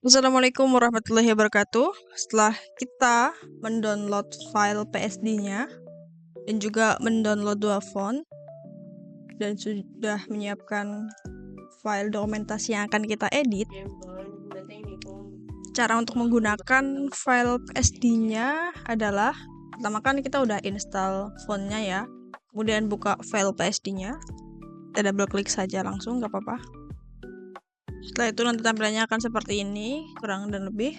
Assalamualaikum warahmatullahi wabarakatuh. Setelah kita mendownload file PSD-nya dan juga mendownload dua font dan sudah menyiapkan file dokumentasi yang akan kita edit, cara untuk menggunakan file PSD-nya adalah pertama kan kita udah install fontnya ya, kemudian buka file PSD-nya, kita double klik saja langsung, gak apa-apa. Setelah itu nanti tampilannya akan seperti ini, kurang dan lebih.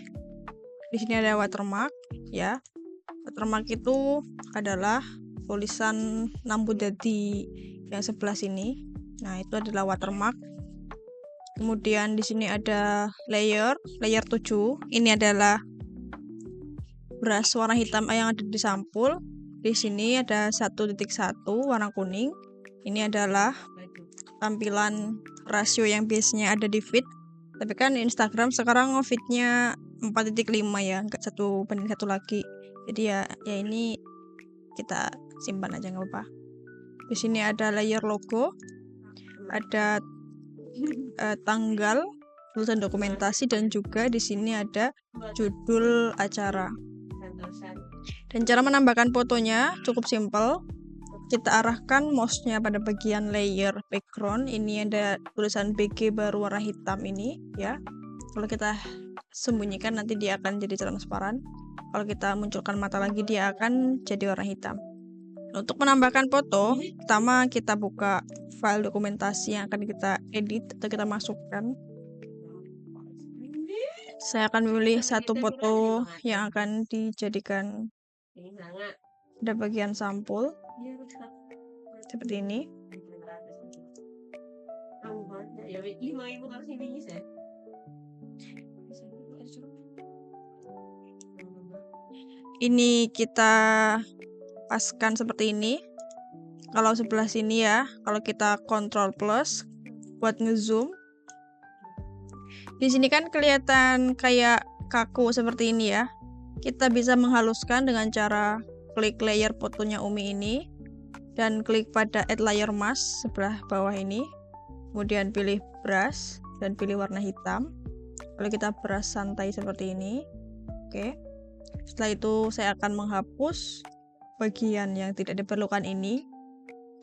Di sini ada watermark, ya. Watermark itu adalah tulisan Nambudadi yang sebelah sini. Nah, itu adalah watermark. Kemudian di sini ada layer 7. Ini adalah brush warna hitam yang ada di sampul. Di sini ada 1.1 warna kuning. Ini adalah tampilan rasio yang biasanya ada di feed, tapi kan Instagram sekarang feednya 4.5 ya, nggak 1:1 lagi, jadi ya ini kita simpan aja nggak apa-apa. Di sini ada layer logo, ada tanggal, tulisan dokumentasi, dan juga di sini ada judul acara. Dan cara menambahkan fotonya cukup simpel. Kita arahkan mouse-nya pada bagian layer background. Ini ada tulisan BG baru warna hitam ini ya. Kalau kita sembunyikan nanti dia akan jadi transparan. Kalau kita munculkan mata lagi dia akan jadi warna hitam. Untuk menambahkan foto, pertama kita buka file dokumentasi yang akan kita edit atau kita masukkan. Saya akan memilih satu foto yang akan dijadikan pada bagian sampul. Seperti ini. Ini kita paskan seperti ini. Kalau sebelah sini ya, kalau kita Ctrl plus buat ngezoom. Di sini kan kelihatan kayak kaku seperti ini ya. Kita bisa menghaluskan dengan cara klik layer fotonya Umi ini dan klik pada add layer mask sebelah bawah ini. Kemudian pilih brush dan pilih warna hitam. Lalu kita brush santai seperti ini. Oke. Setelah itu saya akan menghapus bagian yang tidak diperlukan ini.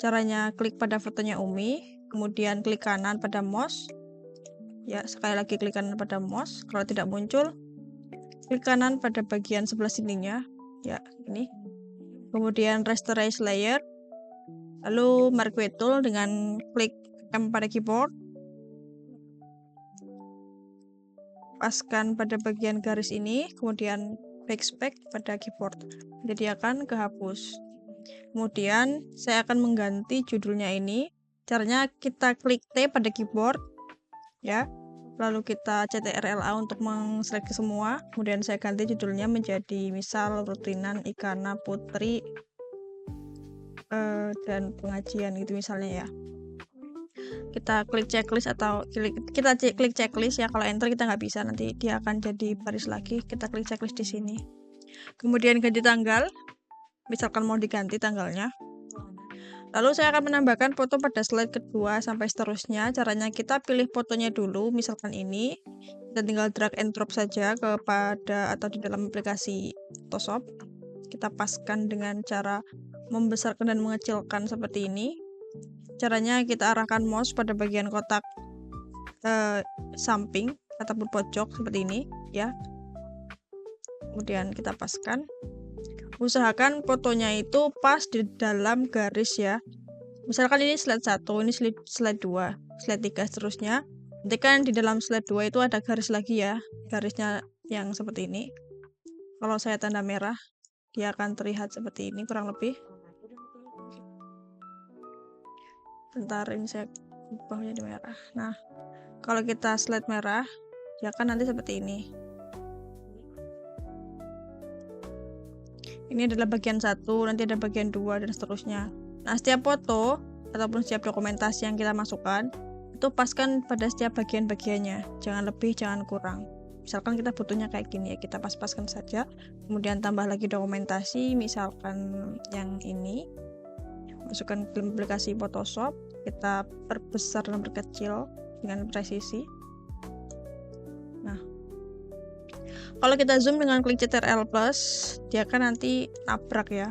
Caranya klik pada fotonya Umi, kemudian klik kanan pada mouse. Ya, sekali lagi klik kanan pada mouse. Kalau tidak muncul, klik kanan pada bagian sebelah sininya. Ya, ini. Kemudian rasterize layer. Lalu marquee tool dengan klik M pada keyboard. Paskan pada bagian garis ini, kemudian backspace pada keyboard. Jadi akan kehapus. Kemudian saya akan mengganti judulnya ini. Caranya kita klik T pada keyboard ya. Lalu kita CTRL-A untuk menseleksi semua. Kemudian saya ganti judulnya menjadi misal rutinan Ikana Putri dan pengajian gitu misalnya ya. Kita klik checklist atau kita klik checklist ya. Kalau enter kita nggak bisa, nanti dia akan jadi baris lagi. Kita klik checklist di sini. Kemudian ganti tanggal, misalkan mau diganti tanggalnya. Lalu saya akan menambahkan foto pada slide kedua sampai seterusnya. Caranya kita pilih fotonya dulu, misalkan ini. Kita tinggal drag and drop saja kepada atau di dalam aplikasi Photoshop. Kita paskan dengan cara membesarkan dan mengecilkan seperti ini. Caranya kita arahkan mouse pada bagian kotak samping ataupun pojok seperti ini ya. Kemudian kita paskan. Usahakan fotonya itu pas di dalam garis ya. Misalkan ini slide 1, ini slide 2, slide 3 seterusnya. Nanti kan di dalam slide 2 itu ada garis lagi ya. Garisnya yang seperti ini. Kalau saya tanda merah, dia akan terlihat seperti ini kurang lebih. Bentar, ini saya ubah jadi merah. Nah, kalau kita slide merah, ya kan nanti seperti ini. Ini adalah bagian 1, nanti ada bagian 2, dan seterusnya. Nah, setiap foto ataupun setiap dokumentasi yang kita masukkan, itu paskan pada setiap bagian-bagiannya. Jangan lebih, jangan kurang. Misalkan kita butuhnya kayak gini ya, kita pas-paskan saja. Kemudian tambah lagi dokumentasi, misalkan yang ini. Masukkan ke aplikasi Photoshop, kita perbesar dan perkecil dengan presisi. Nah, Kalau kita zoom dengan klik Ctrl+, dia kan nanti nabrak ya.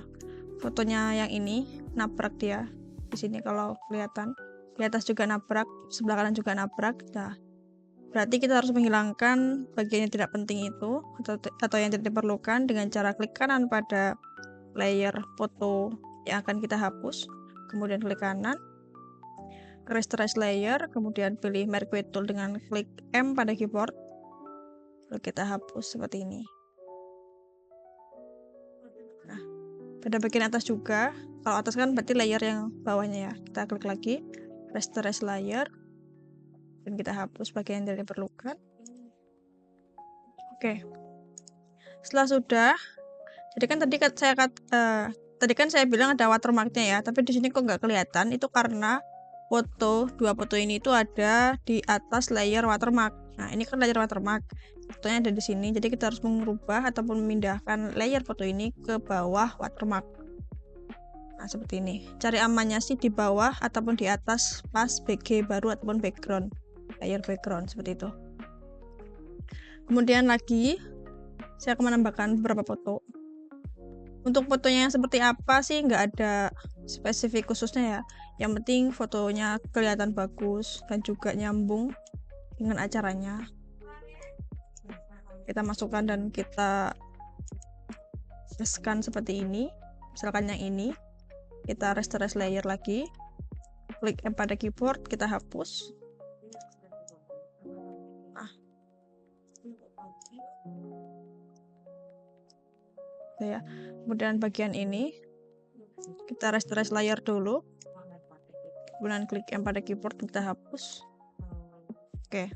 Fotonya yang ini nabrak dia. Di sini kalau kelihatan, di atas juga nabrak, sebelah kanan juga nabrak. Nah, berarti kita harus menghilangkan bagian yang tidak penting itu atau yang tidak diperlukan dengan cara klik kanan pada layer foto yang akan kita hapus, kemudian klik kanan, rasterize layer, kemudian pilih Merge Tool dengan klik M pada keyboard, lalu kita hapus seperti ini. Nah, pada bagian atas juga, kalau atas kan berarti layer yang bawahnya ya, kita klik lagi, rasterize layer, dan kita hapus bagian yang tidak diperlukan. Oke, setelah sudah, jadi kan tadi kan saya bilang ada watermarknya ya, tapi di sini kok nggak kelihatan. Itu karena dua foto ini itu ada di atas layer watermark. Nah, ini kan layer watermark, fotonya ada di sini. Jadi kita harus mengubah ataupun memindahkan layer foto ini ke bawah watermark. Nah, seperti ini. Cari amannya sih di bawah ataupun di atas pas BG baru ataupun background, layer background seperti itu. Kemudian lagi, saya akan menambahkan beberapa foto. Untuk fotonya seperti apa sih nggak ada spesifik khususnya ya. Yang penting fotonya kelihatan bagus dan juga nyambung dengan acaranya. Kita masukkan dan kita scan seperti ini. Misalkan yang ini, kita rasterize layer lagi, klik M pada keyboard, kita hapus. Nah, ya. Kemudian bagian ini kita rasterize layer dulu, kemudian klik M pada keyboard, kita hapus. Oke.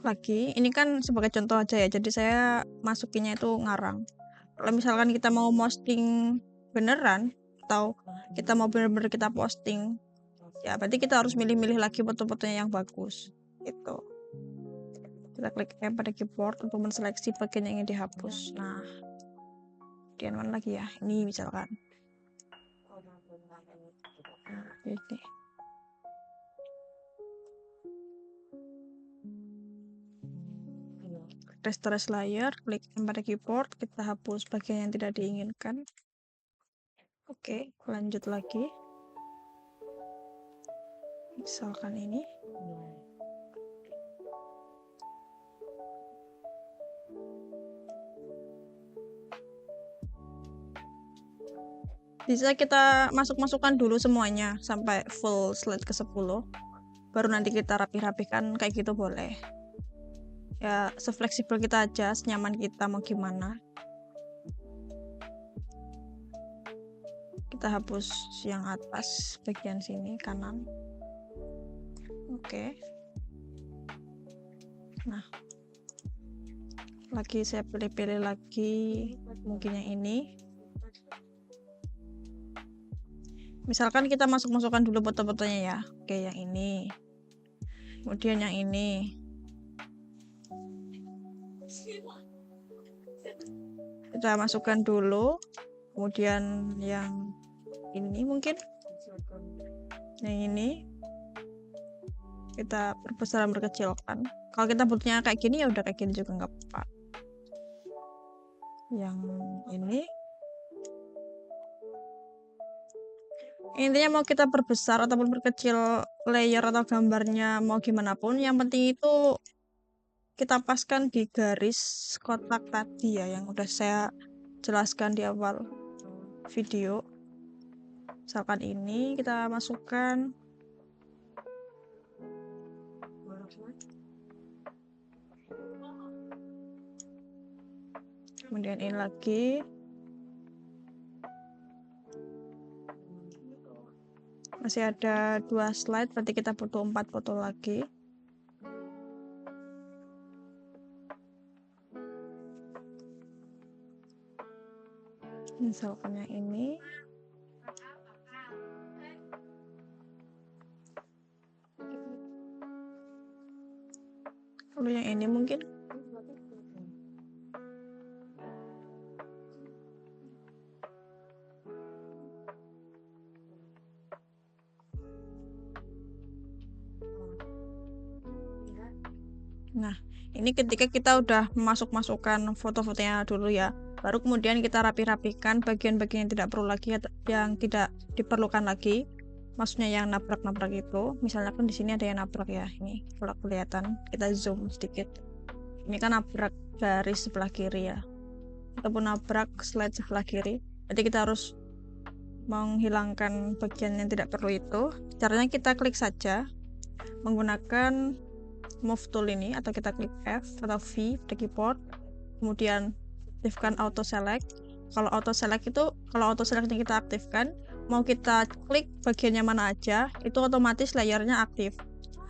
Lagi, ini kan sebagai contoh aja ya, jadi saya masukinnya itu ngarang. Kalau misalkan kita mau posting beneran atau kita mau bener-bener kita posting, ya berarti kita harus milih-milih lagi foto-fotonya yang bagus gitu. Kita klik M pada keyboard untuk menseleksi bagian yang ingin dihapus. Nah, kemudian mana lagi ya, ini misalkan ini. Rasterize layer, klik M pada keyboard, kita hapus bagian yang tidak diinginkan. Oke, lanjut lagi. Misalkan ini. Bisa kita masukkan dulu semuanya sampai full slide ke-10. Baru nanti kita rapih-rapihkan kayak gitu boleh. Ya, sefleksibel kita aja, senyaman kita mau gimana. Kita hapus yang atas bagian sini kanan. Oke. Nah, lagi saya pilih-pilih lagi mungkin yang ini. Misalkan kita masukkan dulu foto-fotonya ya. Oke, yang ini. Kemudian yang ini. Kita masukkan dulu. Kemudian yang ini mungkin. Yang ini. Kita perbesar dan berkecilkan. Kalau kita butuhnya kayak gini ya udah kayak gini juga nggak apa-apa. Yang ini. Intinya mau kita perbesar ataupun perkecil layer atau gambarnya mau gimana pun, yang penting itu kita paskan di garis kotak tadi ya yang udah saya jelaskan di awal video. Misalkan ini kita masukkan. Kemudian ini lagi. Masih ada 2 slide, berarti kita butuh 4 foto lagi. Misalkan yang ini. Lalu yang ini mungkin. Nah, ini ketika kita udah masukkan foto-fotonya dulu ya, baru kemudian kita rapi-rapikan bagian-bagian yang tidak perlu lagi, yang tidak diperlukan lagi. Maksudnya yang nabrak-nabrak itu, misalnya kan di sini ada yang nabrak ya, ini kalau kelihatan, kita zoom sedikit. Ini kan nabrak garis sebelah kiri ya, ataupun nabrak slide sebelah kiri. Jadi kita harus menghilangkan bagian yang tidak perlu itu. Caranya kita klik saja menggunakan move tool ini, atau kita klik F atau V pada keyboard, kemudian aktifkan auto select. Kalau auto select yang kita aktifkan, mau kita klik bagiannya mana aja, itu otomatis layarnya aktif.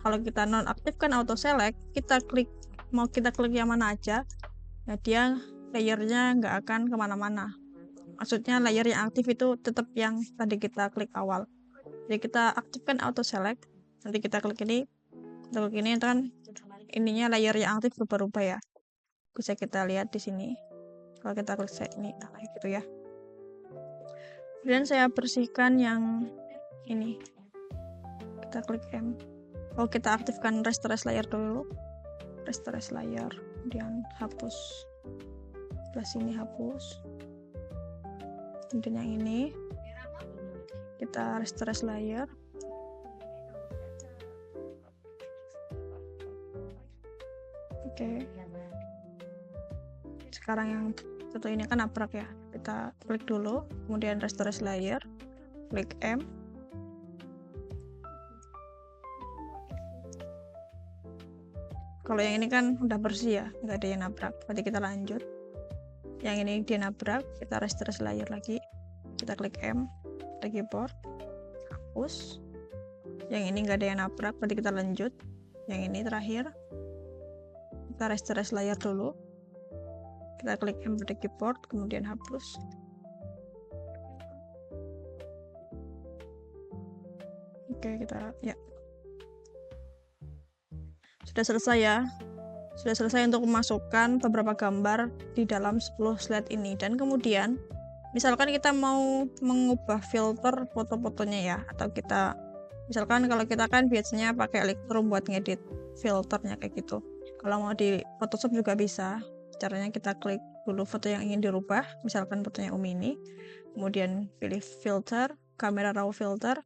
Kalau kita nonaktifkan auto select, mau kita klik yang mana aja, nah dia layarnya nggak akan kemana-mana. Maksudnya layar yang aktif itu tetap yang tadi kita klik awal. Jadi kita aktifkan auto select, nanti kita klik ini itu kan ininya layar yang aktif berubah-ubah ya. Bisa kita lihat di sini. Kalau kita klik ini, gitu ya. Kemudian saya bersihkan yang ini. Kita klik M. Kita aktifkan rasterize layer dulu. Rasterize layer, kemudian hapus. Sebelah sini hapus. Kemudian yang ini kita rasterize layer. Oke. Sekarang yang satu ini kan nabrak ya. Kita klik dulu, kemudian rasterize layer, klik M. Kalau yang ini kan udah bersih ya, nggak ada yang nabrak. Berarti kita lanjut. Yang ini dia nabrak, kita rasterize layer lagi. Kita klik M, pada keyboard, hapus. Yang ini nggak ada yang nabrak, berarti kita lanjut. Yang ini terakhir. Kita rasterize layer dulu. Kita klik M pada keyboard, kemudian hapus. Oke, kita ya. Sudah selesai ya. Sudah selesai untuk memasukkan beberapa gambar di dalam 10 slide ini. Dan kemudian, misalkan kita mau mengubah filter foto-fotonya ya, atau misalkan kalau kita kan biasanya pakai Lightroom buat ngedit filternya kayak gitu. Kalau mau di Photoshop juga bisa. Caranya kita klik dulu foto yang ingin dirubah, misalkan fotonya Umi ini, kemudian pilih filter, kamera raw filter,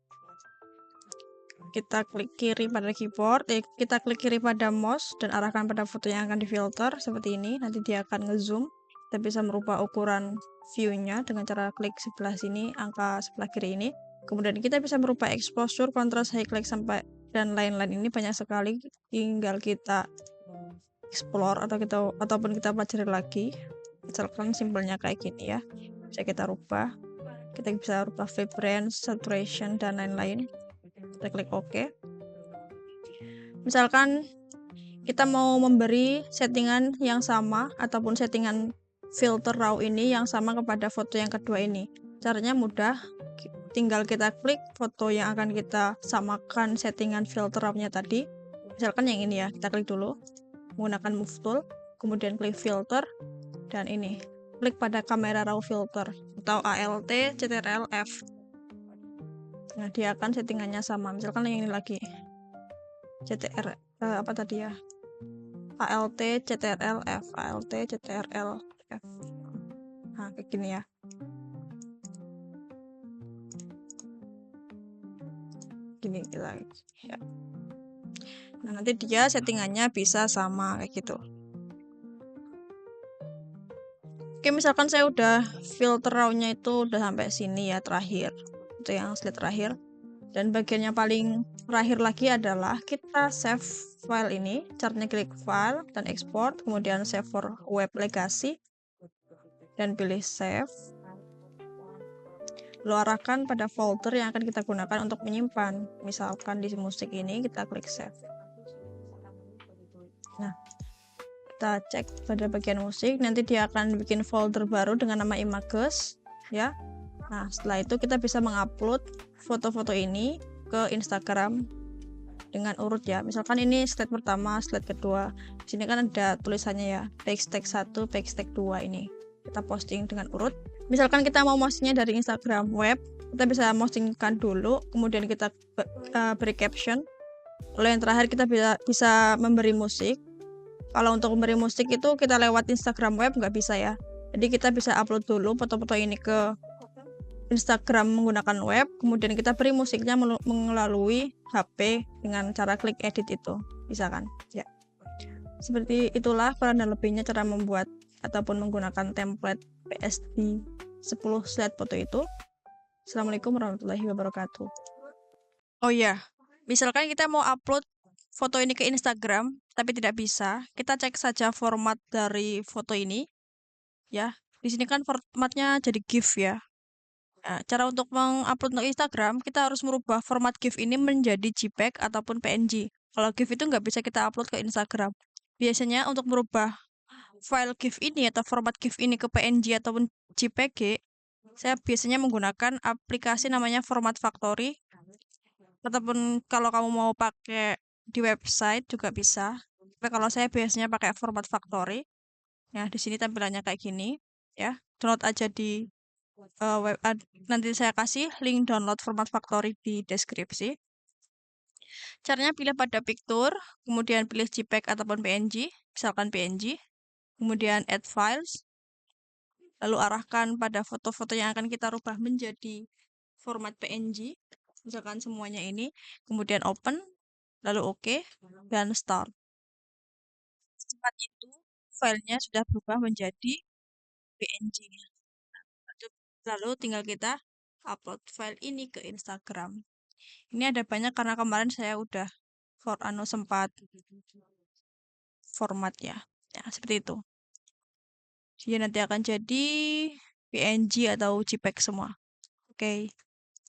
kita klik kiri pada keyboard, kita klik kiri pada mouse dan arahkan pada foto yang akan difilter seperti ini. Nanti dia akan ngezoom. Kita bisa merubah ukuran view-nya dengan cara klik sebelah sini, angka sebelah kiri ini. Kemudian kita bisa merubah exposure, contrast, highlight sampai dan lain-lain. Ini banyak sekali. Tinggal kita explore ataupun kita pelajari lagi. Misalkan simpelnya kayak gini ya. Bisa kita rubah. Kita bisa rubah vibrance, saturation dan lain-lain. Kita klik OK. Misalkan kita mau memberi settingan yang sama ataupun settingan filter raw ini yang sama kepada foto yang kedua ini. Caranya mudah, tinggal kita klik foto yang akan kita samakan settingan filter raw-nya tadi. Misalkan yang ini ya, kita klik dulu menggunakan move tool, kemudian klik filter, dan ini klik pada kamera raw filter atau ALT CTRL F. Nah, dia akan settingannya sama. Misalkan yang ini lagi apa tadi ya, ALT CTRL F, ALT CTRL F. Nah, kayak gini ya. Gini kita ya. Nah, nanti dia settingannya bisa sama kayak gitu. Oke, misalkan saya udah filter raw-nya itu udah sampai sini ya, terakhir. Itu yang slide terakhir. Dan bagian yang paling terakhir lagi adalah kita save file ini. Caranya klik file dan export, kemudian save for web legacy dan pilih save. Lalu arahkan pada folder yang akan kita gunakan untuk menyimpan. Misalkan di musik ini kita klik save. Nah, kita cek pada bagian musik, nanti dia akan bikin folder baru dengan nama images ya. Nah, setelah itu kita bisa mengupload foto-foto ini ke Instagram dengan urut ya. Misalkan ini slide pertama, slide kedua. Di sini kan ada tulisannya ya, backstack 1, backstack 2 ini. Kita posting dengan urut. Misalkan kita mau postingnya dari Instagram web, kita bisa postingkan dulu, kemudian kita beri caption. Lalu yang terakhir kita bisa memberi musik. Kalau untuk memberi musik itu kita lewat Instagram web nggak bisa ya. Jadi kita bisa upload dulu foto-foto ini ke Instagram menggunakan web, kemudian kita beri musiknya melalui HP dengan cara klik edit itu. Bisa kan? Ya. Seperti itulah peran dan lebihnya cara membuat ataupun menggunakan template PSD 10 slide foto itu. Assalamualaikum warahmatullahi wabarakatuh. Oh iya, misalkan kita mau upload foto ini ke Instagram, tapi tidak bisa, kita cek saja format dari foto ini, ya. Di sini kan formatnya jadi GIF ya. Nah, cara untuk mengupload untuk Instagram, kita harus merubah format GIF ini menjadi JPEG ataupun PNG. Kalau GIF itu nggak bisa kita upload ke Instagram. Biasanya untuk merubah file GIF ini atau format GIF ini ke PNG ataupun JPG, saya biasanya menggunakan aplikasi namanya Format Factory. Ataupun kalau kamu mau pakai di website juga bisa. Tapi kalau saya biasanya pakai Format Factory. Ya, di sini tampilannya kayak gini, ya. Download aja di nanti saya kasih link download Format Factory di deskripsi. Caranya pilih pada picture, kemudian pilih JPEG ataupun PNG, misalkan PNG, kemudian add files, lalu arahkan pada foto-foto yang akan kita rubah menjadi format PNG, misalkan semuanya ini, kemudian open, lalu OK, dan start. Secepat itu, filenya sudah berubah menjadi PNG. Lalu tinggal kita upload file ini ke Instagram. Ini ada banyak karena kemarin saya udah sempat format ya. Ya, seperti itu. Jadi nanti akan jadi PNG atau JPEG semua. Oke.